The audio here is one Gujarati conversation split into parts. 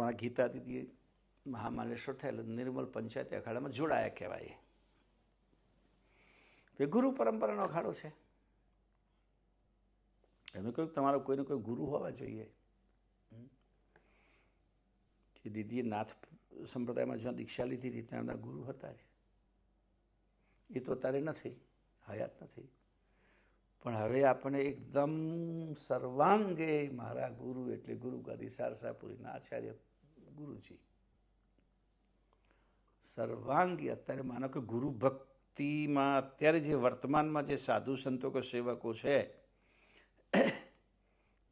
અમારા ગીતા દીદી મહામાલેશ્વર થાય એટલે નિર્મલ પંચાયતી અખાડામાં જોડાયા કહેવાય. એ ગુરુ પરંપરાનો અખાડો છે. એમને કહ્યું તમારો કોઈને કોઈ ગુરુ હોવા જોઈએ. જે દીદીએ નાથ સંપ્રદાયમાં જ્યાં દીક્ષા લીધી હતી ત્યાં એમના ગુરુ હતા જ. એ તો અત્યારે નથી, હયાત નથી. પણ હવે આપણે એકદમ સર્વાંગે મારા ગુરુ એટલે ગુરુ ગાદી સારસાપુરીના આચાર્ય ગુરુજી સર્વાંગી. અત્યારે માનો કે ગુરુ ભક્તિમાં અત્યારે જે વર્તમાનમાં જે સાધુ સંતો કે સેવકો છે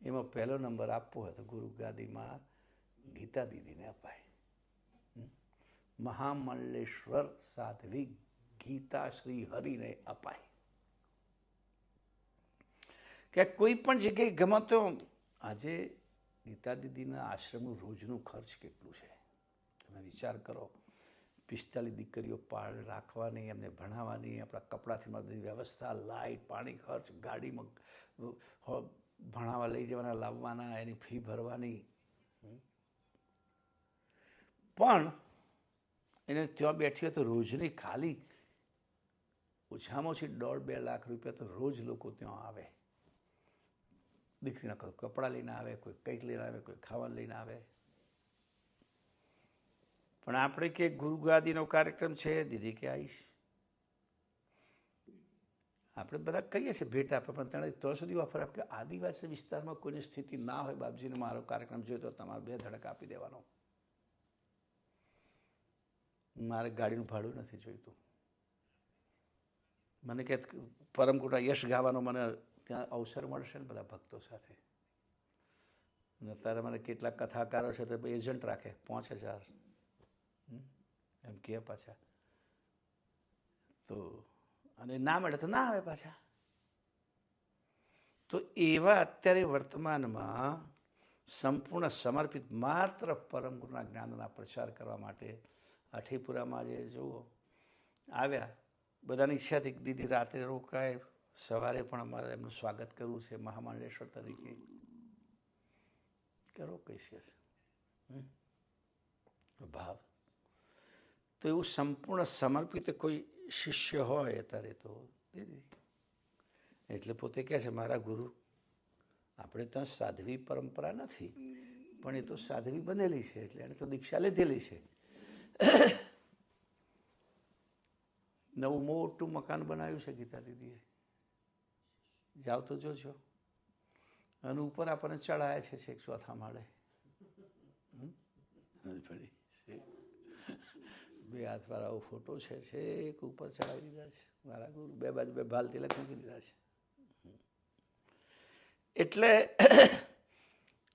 એમાં પહેલો નંબર આપવો હોય તો ગુરુ ગાદીમાં ગીતા દીદીને અપાય. મહામલ્લેશ્વર સાધ્વી ગીતા શ્રી હરિને અપાય. કે કોઈ પણ જગ્યાએ ગમે તો આજે ગીતા દીદીના આશ્રમનું રોજનું ખર્ચ કેટલું છે તમે વિચાર કરો. 45 દીકરીઓ પાળ રાખવાની, એમને ભણાવવાની, આપણા કપડાથી બધી વ્યવસ્થા, લાઇટ, પાણી ખર્ચ, ગાડીમાં ભણાવવા લઈ જવાના, લાવવાના, એની ફી ભરવાની. પણ એને ત્યાં બેઠી હોય તો રોજની ખાલી ઓછામાં ઓછી 1.5-2 લાખ રૂપિયા તો રોજ લોકો ત્યાં આવે. દીકરીના કપડાં લઈને આવે, કોઈ કંઈક લઈને આવે, કોઈ ખાવાનું લઈને આવે. પણ આપણે કે ગુરુ ગાદીનો કાર્યક્રમ છે, દીદી કે આવીશ. આપણે બધા કહીએ છીએ ભેટ આપે, પણ તેણે તો સુધી ઓફર આપે કે આદિવાસી વિસ્તારમાં કોઈની સ્થિતિ ના હોય, બાપજીને મારો કાર્યક્રમ જોયો તો તમારે 2 ધડક આપી દેવાનો. મારે ગાડીનું ભાડું નથી જોઈતું. મને કે પરમકુટા યશ ગાવાનો મને ત્યાં અવસર મળશે ને બધા ભક્તો સાથે. અને અત્યારે મને કેટલાક કથાકારો છે તો એજન્ટ રાખે 5000 એમ કહે પાછા. તો અને ના મળે તો ના આવે પાછા. તો એવા અત્યારે વર્તમાનમાં સંપૂર્ણ સમર્પિત માત્ર પરમ ગુરુના જ્ઞાનના પ્રચાર કરવા માટે આઠીપુરામાં જે જુઓ આવ્યા. બધાની ઈચ્છા હતી દીદી રાત્રે રોકાય, સવારે પણ અમારે એમનું સ્વાગત કરવું છે મહામંડલેશ્વર તરીકે. કરો કહીશ ભાવ. તો એવું સંપૂર્ણ સમર્પિત કોઈ શિષ્ય હોય અત્યારે તો દીદી એટલે પોતે કહે છે મારા ગુરુ. આપણે ત્યાં સાધ્વી પરંપરા નથી, પણ એ તો સાધ્વી બનેલી છે એટલે એને તો દીક્ષા લીધેલી છે. નવું મોટું મકાન બનાવ્યું છે ગીતા દીદીએ, જાવ તો જોજો. અને ઉપર આપણને ચડાયા છે 4થા માળે. 2 હાથવાળા ફોટો છે, એક ઉપર ચડાવી દીધા છે મારા ગુરુ. 2 બાજુ 2 ભાલ તિલક મૂકી દીધા છે. એટલે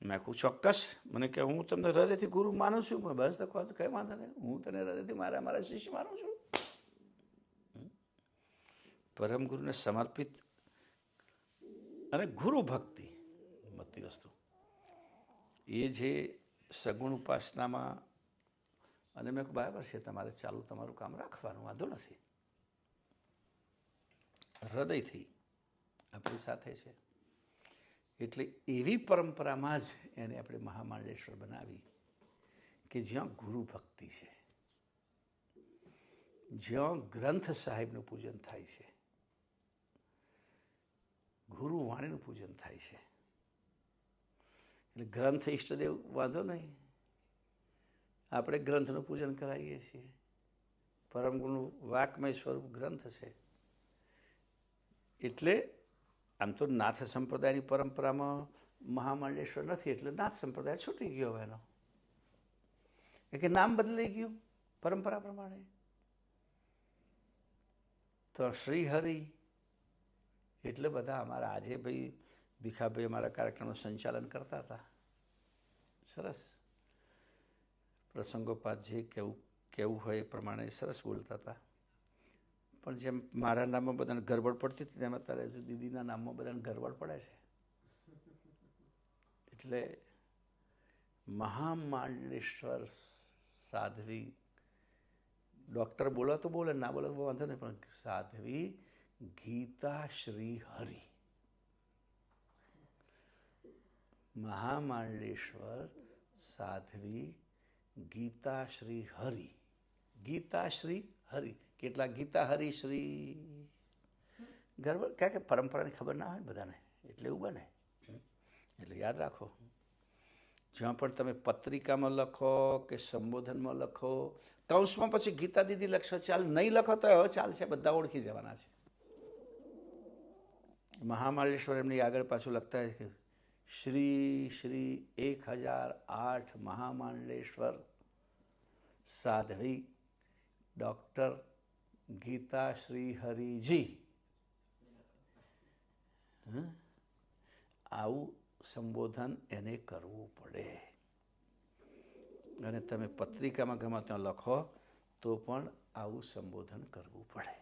મેં કહું ચોક્કસ. મને કે હું તમને હૃદયથી ગુરુ માનું છું. બસ તો કઈ વાંધો નહીં, હું તને હૃદયથી મારા શિષ્ય માનું છું. પરમ ગુરુને સમર્પિત અને ગુરુ ભક્તિ બધી વસ્તુ એ જે સગુણ ઉપાસનામાં. અને મેં કહું બરાબર છે, તમારે ચાલુ તમારું કામ રાખવાનું, વાંધો નથી. હૃદયથી આપણી સાથે છે. એટલે એવી પરંપરામાં જ એને આપણે મહામંડલેશ્વર બનાવી કે જ્યાં ગુરુ ભક્તિ છે, જ્યાં ગ્રંથ સાહેબનું પૂજન થાય છે, ગુરુ વાણીનું પૂજન થાય છે. એટલે ગ્રંથ ઈષ્ટદેવ વાંધો નહીં, આપણે ગ્રંથનું પૂજન કરાવીએ છીએ. પરમ ગુરુનું વાકમય સ્વરૂપ ગ્રંથ છે. એટલે આમ તો નાથ સંપ્રદાયની પરંપરામાં મહામંડલેશ્વર નથી, એટલે નાથ સંપ્રદાય છૂટી ગયો એનો. કે નામ બદલાઈ ગયું પરંપરા પ્રમાણે. તો શ્રીહરિ એટલે બધા અમારા આજે ભાઈ ભીખાભાઈ અમારા કાર્યક્રમનું સંચાલન કરતા હતા. સરસ પ્રસંગોપાત જે કેવું હોય એ પ્રમાણે સરસ બોલતા હતા. પણ જેમ મારા નામમાં બધાને ગરબડ પડતી હતી તેમ અત્યારે હજુ દીદીના નામમાં બધાને ગરબડ પડે છે. એટલે મહામંડલેશ્વર સાધ્વી, ડૉક્ટર બોલો તો બોલે, ના બોલે તો વાંધો નહીં, પણ સાધ્વી ગીતા શ્રી હરિ મહામંડલેશ્વર સાધ્વી ગીતા શ્રી હરિ. ગીતા શ્રી હરિ. કેટલા ગીતા હરિ શ્રી ગરબડ, કારણ કે પરંપરાની ખબર ના હોય બધાને, એટલે એવું બને. એટલે યાદ રાખો, જ્યાં પણ તમે પત્રિકામાં લખો કે સંબોધનમાં લખો, કૌંસમાં પછી ગીતા દીદી લખશો ચાલ, નહીં લખો તો હવે ચાલશે, બધા ઓળખી જવાના છે. મહામાંડલેશ્વર એમની આગળ પાછું લખતા હોય કે શ્રી શ્રી 1008 મહામાંડલેશ્વર સાધ્વી ડૉક્ટર ગીતા શ્રી હરિજી. આવું સંબોધન એને કરવું પડે. અને તમે પત્રિકામાં ગમે ત્યાં લખો તો પણ આવું સંબોધન કરવું પડે.